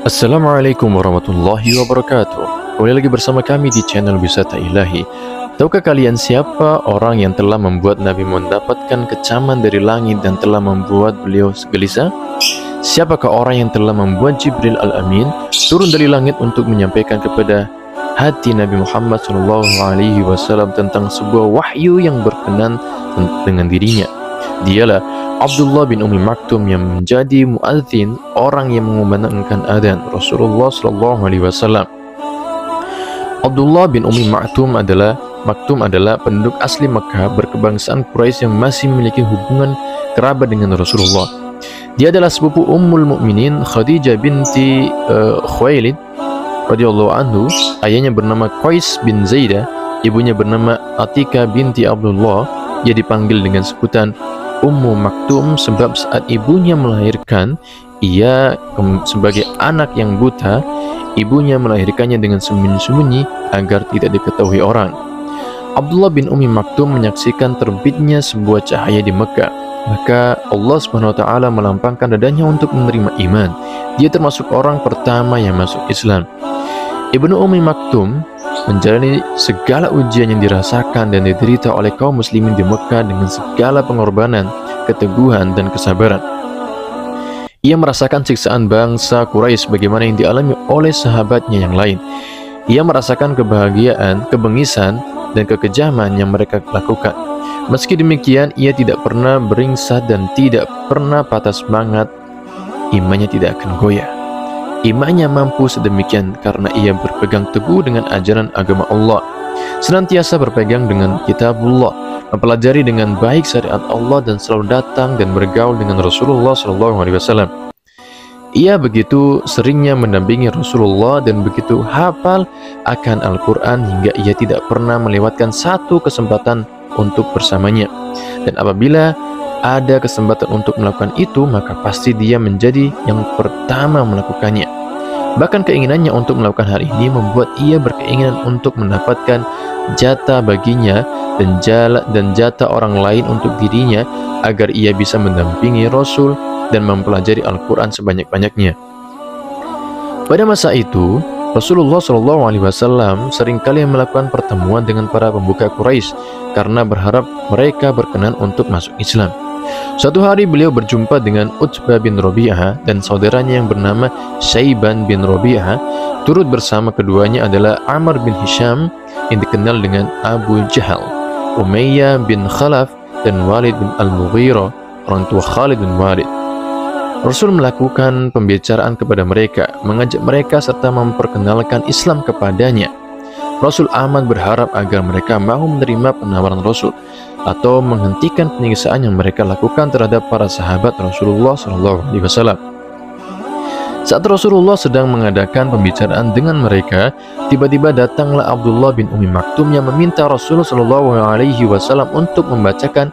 Assalamualaikum warahmatullahi wabarakatuh. Kembali lagi bersama kami di channel Wisata Ilahi. Tahukah kalian siapa orang yang telah membuat Nabi mendapatkan kecaman dari langit dan telah membuat beliau gelisah? Siapakah orang yang telah membuat Jibril Al-Amin turun dari langit untuk menyampaikan kepada hati Nabi Muhammad SAW tentang sebuah wahyu yang berkenan dengan dirinya? Dialah Abdullah bin Ummi Maktum yang menjadi muadzin, orang yang mengumandangkan adzan Rasulullah SAW. Abdullah bin Ummi Maktum adalah penduduk asli Mekah berkebangsaan Quraisy yang masih memiliki hubungan kerabat dengan Rasulullah. Dia adalah sepupu Ummul Mukminin Khadijah binti Khuwailid radhiyallahu anhu. Ayahnya bernama Qais bin Zaidah, ibunya bernama Atika binti Abdullah. Ia dipanggil dengan sebutan Ummu Maktum sebab saat ibunya melahirkan, ia sebagai anak yang buta, ibunya melahirkannya dengan sembunyi-sembunyi agar tidak diketahui orang. Abdullah bin Ummi Maktum menyaksikan terbitnya sebuah cahaya di Mekah. Maka Allah SWT melampangkan dadanya untuk menerima iman. Dia termasuk orang pertama yang masuk Islam. Ibnu Ummi Maktum menjalani segala ujian yang dirasakan dan diderita oleh kaum muslimin di Mekah dengan segala pengorbanan, keteguhan, dan kesabaran. Ia merasakan siksaan bangsa Quraisy sebagaimana yang dialami oleh sahabatnya yang lain. Ia merasakan kebahagiaan, kebengisan, dan kekejaman yang mereka lakukan. Meski demikian, ia tidak pernah beringsat dan tidak pernah patah semangat. Imannya tidak akan goyah. Imannya mampu sedemikian karena ia berpegang teguh dengan ajaran agama Allah, senantiasa berpegang dengan kitabullah, mempelajari dengan baik syariat Allah, dan selalu datang dan bergaul dengan Rasulullah SAW. Ia begitu seringnya mendampingi Rasulullah dan begitu hafal akan Al-Quran hingga ia tidak pernah melewatkan satu kesempatan untuk bersamanya. Dan apabila ada kesempatan untuk melakukan itu, maka pasti dia menjadi yang pertama melakukannya. Bahkan keinginannya untuk melakukan hal ini membuat ia berkeinginan untuk mendapatkan jatah baginya dan jatah orang lain untuk dirinya agar ia bisa mendampingi Rasul dan mempelajari Al-Quran sebanyak-banyaknya. Pada masa itu, Rasulullah SAW seringkali melakukan pertemuan dengan para pembuka Quraisy karena berharap mereka berkenan untuk masuk Islam. Suatu hari beliau berjumpa dengan Utbah bin Rabi'ah dan saudaranya yang bernama Syaiban bin Rabi'ah. Turut bersama keduanya adalah Amr bin Hisham yang dikenal dengan Abu Jahal, Umayyah bin Khalaf, dan Walid bin Al-Mughirah, orang tua Khalid bin Walid. Rasul melakukan pembicaraan kepada mereka, mengajak mereka serta memperkenalkan Islam kepadanya. Rasul amat berharap agar mereka mau menerima penawaran Rasul atau menghentikan penyiksaan yang mereka lakukan terhadap para sahabat Rasulullah SAW. Saat Rasulullah sedang mengadakan pembicaraan dengan mereka, tiba-tiba datanglah Abdullah bin Ummi Maktum yang meminta Rasulullah SAW untuk membacakan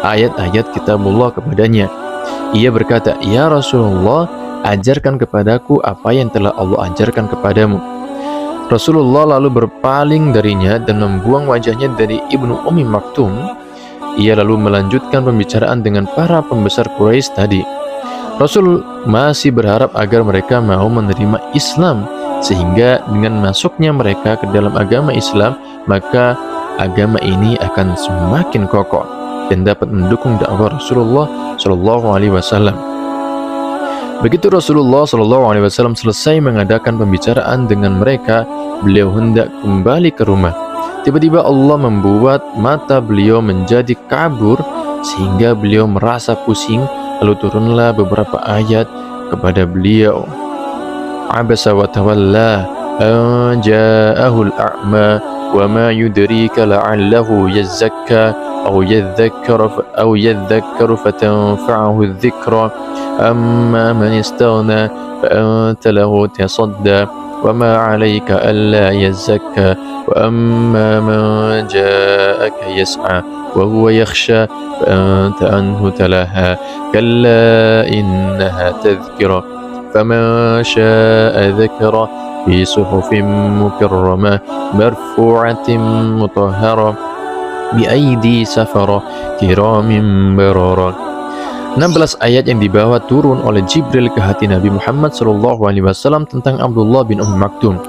ayat-ayat kitabullah kepadanya. Ia berkata, "Ya Rasulullah, ajarkan kepadaku apa yang telah Allah ajarkan kepadamu." Rasulullah lalu berpaling darinya dan membuang wajahnya dari Ibnu Ummi Maktum. Ia lalu melanjutkan pembicaraan dengan para pembesar Quraisy tadi. Rasul masih berharap agar mereka mau menerima Islam, sehingga dengan masuknya mereka ke dalam agama Islam, maka agama ini akan semakin kokoh dan dapat mendukung dakwah Rasulullah SAW. Begitu Rasulullah SAW selesai mengadakan pembicaraan dengan mereka, beliau hendak kembali ke rumah. Tiba-tiba Allah membuat mata beliau menjadi kabur sehingga beliau merasa pusing. Lalu turunlah beberapa ayat kepada beliau. Abasa wa tawalla an ja'ahul a'ma wa ma yudrika la'allahu yazzakka aw yadhakkaru fatanfa'ahu adh-dhikra amma man istaghna fa anta lahu tasadda wa ma 'alayka alla yazzakka wa amma man ja'aka yas'a wa huwa yakhsha fa anta anhu talaha kalla innaha tadhkira faman sha'a dhakara fi suhufin mukarramah marfu'atin mutahharah bi aidi safara kiramin barara. 16 ayat yang dibawa turun oleh Jibril ke hati Nabi Muhammad SAW tentang Abdullah bin Maktum.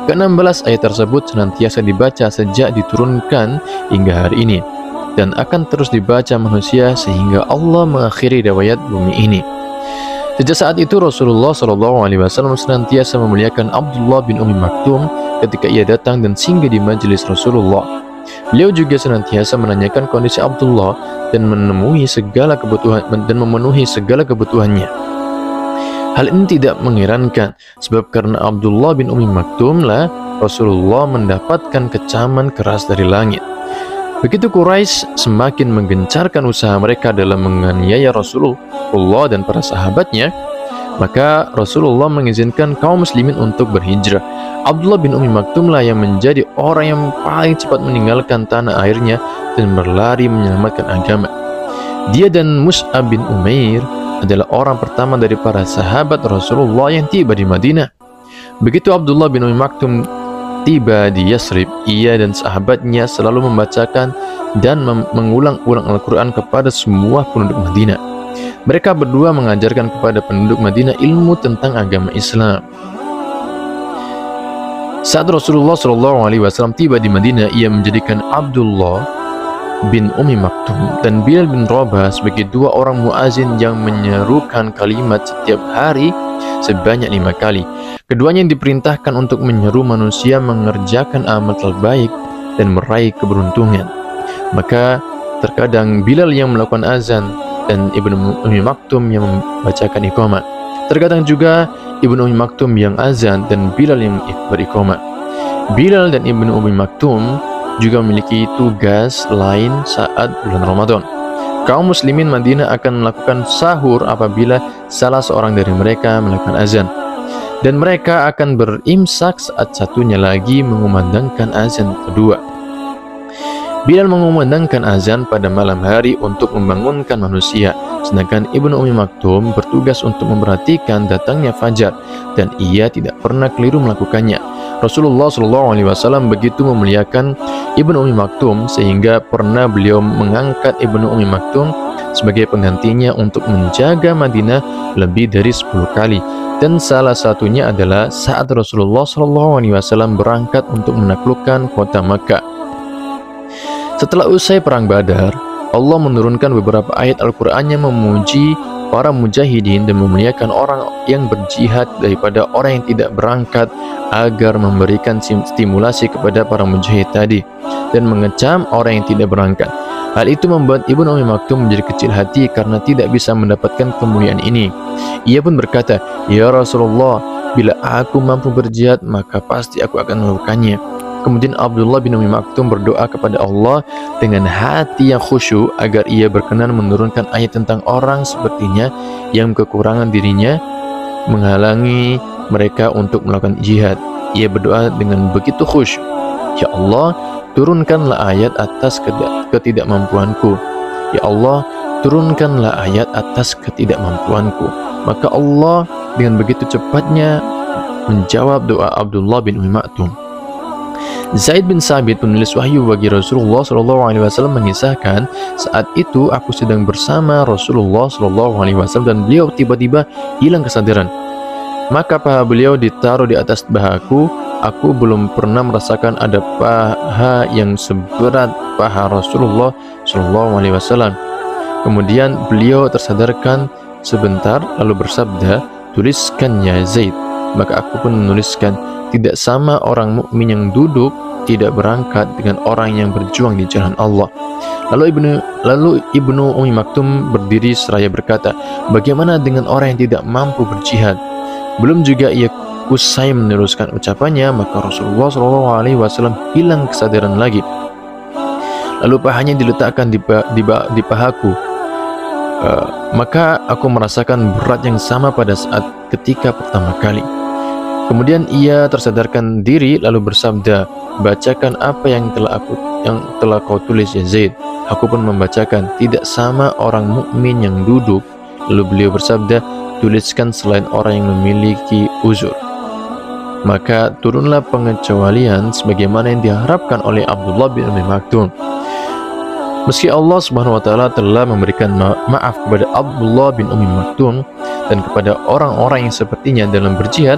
Ke-16 ayat tersebut senantiasa dibaca sejak diturunkan hingga hari ini, dan akan terus dibaca manusia sehingga Allah mengakhiri riwayat bumi ini. Sejak saat itu Rasulullah SAW senantiasa memuliakan Abdullah bin Maktum ketika ia datang dan singgah di majelis Rasulullah. Beliau juga senantiasa menanyakan kondisi Abdullah dan memenuhi segala kebutuhannya. Hal ini tidak mengherankan, sebab karena Abdullah bin Maktum lah Rasulullah mendapatkan kecaman keras dari langit. Begitu Quraisy semakin menggencarkan usaha mereka dalam menganiaya Rasulullah dan para sahabatnya, maka Rasulullah mengizinkan kaum muslimin untuk berhijrah. Abdullah bin Maktum lah yang menjadi orang yang paling cepat meninggalkan tanah airnya dan berlari menyelamatkan agama. Dia dan Mus'ab bin Umair adalah orang pertama dari para sahabat Rasulullah yang tiba di Madinah. Begitu Abdullah bin Maktum tiba di Yasrib, ia dan sahabatnya selalu membacakan dan mengulang-ulang Al-Quran kepada semua penduduk Madinah. Mereka berdua mengajarkan kepada penduduk Madinah ilmu tentang agama Islam. Saat Rasulullah SAW tiba di Madinah, ia menjadikan Abdullah bin Maktum dan Bilal bin Rabah sebagai dua orang muazin yang menyerukan kalimat setiap hari sebanyak 5 kali. Keduanya diperintahkan untuk menyeru manusia mengerjakan amal terbaik dan meraih keberuntungan. Maka terkadang Bilal yang melakukan azan dan Ibnu Maktum yang membacakan iqamah. Terkadang juga Ibnu Maktum yang azan dan Bilal yang beriqamah. Bilal dan Ibnu Maktum juga memiliki tugas lain saat bulan Ramadan. Kaum muslimin Madinah akan melakukan sahur apabila salah seorang dari mereka melakukan azan, dan mereka akan berimsak saat satunya lagi mengumandangkan azan kedua. Bilal mengumandangkan azan pada malam hari untuk membangunkan manusia, sedangkan Ibnu Maktum bertugas untuk memperhatikan datangnya fajar, dan ia tidak pernah keliru melakukannya. Rasulullah SAW begitu memuliakan Ibnu Maktum sehingga pernah beliau mengangkat Ibnu Maktum sebagai penggantinya untuk menjaga Madinah lebih dari 10 kali, dan salah satunya adalah saat Rasulullah SAW berangkat untuk menaklukkan kota Makkah. Setelah usai perang Badar, Allah menurunkan beberapa ayat Al-Quran yang memuji para mujahidin dan memuliakan orang yang berjihad daripada orang yang tidak berangkat, agar memberikan stimulasi kepada para mujahid tadi dan mengecam orang yang tidak berangkat. Hal itu membuat Ibnu Maktum menjadi kecil hati karena tidak bisa mendapatkan kemuliaan ini. Ia pun berkata, "Ya Rasulullah, bila aku mampu berjihad, maka pasti aku akan melakukannya." Kemudian Abdullah bin Maktum berdoa kepada Allah dengan hati yang khusyuk agar ia berkenan menurunkan ayat tentang orang sepertinya yang kekurangan dirinya menghalangi mereka untuk melakukan jihad. Ia berdoa dengan begitu khusyuk, "Ya Allah, turunkanlah ayat atas ketidakmampuanku. Ya Allah, turunkanlah ayat atas ketidakmampuanku." Maka Allah dengan begitu cepatnya menjawab doa Abdullah bin Maktum. Zaid bin Sabit, penulis wahyu bagi Rasulullah SAW, mengisahkan, saat itu aku sedang bersama Rasulullah SAW dan beliau tiba-tiba hilang kesadaran. Maka paha beliau ditaruh di atas bahaku. Aku belum pernah merasakan ada paha yang seberat paha Rasulullah SAW. Kemudian beliau tersadarkan sebentar lalu bersabda, "Tuliskan ya Zaid." Maka aku pun menuliskan. Tidak sama orang mukmin yang duduk tidak berangkat dengan orang yang berjuang di jalan Allah. Lalu Ibnu Maktum berdiri seraya berkata, "Bagaimana dengan orang yang tidak mampu berjihad?" Belum juga ia usai meneruskan ucapannya, maka Rasulullah SAW hilang kesadaran lagi. Lalu pahanya diletakkan di pahaku. Maka aku merasakan berat yang sama pada saat ketika pertama kali. Kemudian ia tersadarkan diri lalu bersabda, "Bacakan apa yang telah kau tulis ya Zaid." Aku pun membacakan, "Tidak sama orang mukmin yang duduk." Lalu beliau bersabda, "Tuliskan selain orang yang memiliki uzur." Maka turunlah pengecualian sebagaimana yang diharapkan oleh Abdullah bin Maktum. Meski Allah Subhanahu wa taala telah memberikan maaf kepada Abdullah bin Ummi Maktum dan kepada orang-orang yang sepertinya dalam berjihad,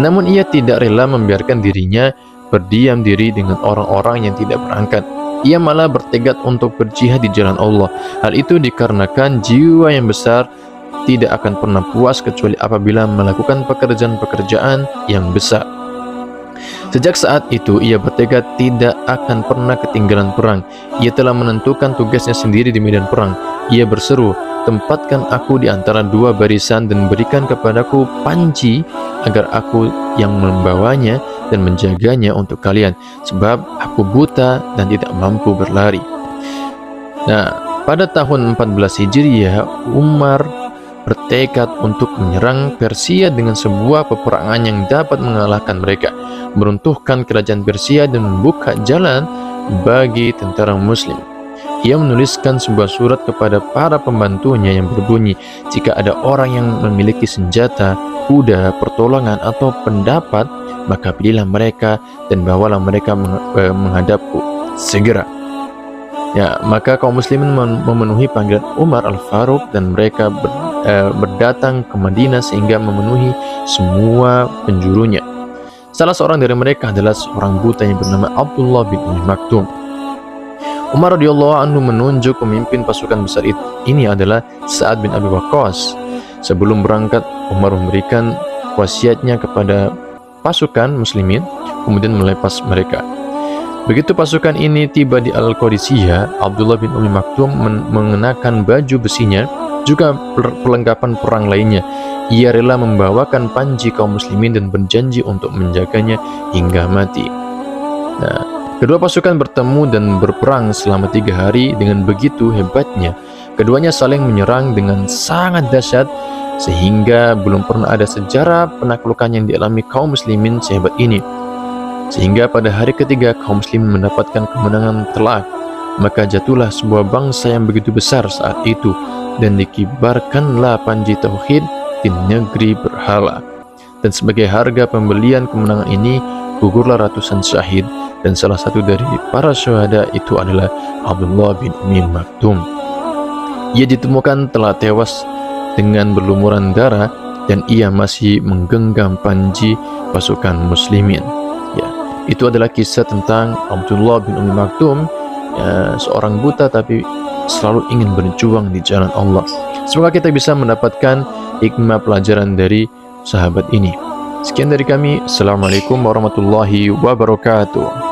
namun ia tidak rela membiarkan dirinya berdiam diri dengan orang-orang yang tidak berangkat. Ia malah bertekad untuk berjihad di jalan Allah. Hal itu dikarenakan jiwa yang besar tidak akan pernah puas kecuali apabila melakukan pekerjaan-pekerjaan yang besar. Sejak saat itu, ia bertekad tidak akan pernah ketinggalan perang. Ia telah menentukan tugasnya sendiri di medan perang. Ia berseru, "Tempatkan aku di antara dua barisan dan berikan kepadaku panji agar aku yang membawanya dan menjaganya untuk kalian, sebab aku buta dan tidak mampu berlari." Nah, pada tahun 14 Hijriah, Umar bertekad untuk menyerang Persia dengan sebuah peperangan yang dapat mengalahkan mereka, meruntuhkan kerajaan Persia dan membuka jalan bagi tentara muslim. Ia menuliskan sebuah surat kepada para pembantunya yang berbunyi, "Jika ada orang yang memiliki senjata, kuda, pertolongan atau pendapat, maka pilihlah mereka dan bawalah mereka menghadapku segera." Ya, maka kaum muslimin memenuhi panggilan Umar Al-Faruq dan mereka berdatang ke Madinah sehingga memenuhi semua penjurunya. Salah seorang dari mereka adalah seorang buta yang bernama Abdullah bin Ummi Maktum. Umar radhiyallahu anhu menunjuk pemimpin pasukan besar ini adalah Sa'ad bin Abi Waqqas. Sebelum berangkat, Umar memberikan wasiatnya kepada pasukan muslimin, kemudian melepas mereka. Begitu pasukan ini tiba di Al-Qadisiyah, Abdullah bin Ummi Maktum mengenakan baju besinya, juga perlengkapan perang lainnya. Ia rela membawakan panji kaum muslimin dan berjanji untuk menjaganya hingga mati. Nah, kedua pasukan bertemu dan berperang selama 3 hari. Dengan begitu hebatnya, keduanya saling menyerang dengan sangat dahsyat, sehingga belum pernah ada sejarah penaklukan yang dialami kaum muslimin sehebat ini. Sehingga pada hari ketiga kaum muslimin mendapatkan kemenangan telak. Maka jatuhlah sebuah bangsa yang begitu besar saat itu, dan dikibarkanlah panji tauhid di negeri berhala. Dan sebagai harga pembelian kemenangan ini, gugurlah ratusan syahid, dan salah satu dari para syuhada itu adalah Abdullah bin Ummi Maktum. Ia ditemukan telah tewas dengan berlumuran darah, dan ia masih menggenggam panji pasukan muslimin. Ya, itu adalah kisah tentang Abdullah bin Ummi Maktum, seorang buta tapi selalu ingin berjuang di jalan Allah. Semoga kita bisa mendapatkan hikmah pelajaran dari sahabat ini. Sekian dari kami. Assalamualaikum warahmatullahi wabarakatuh.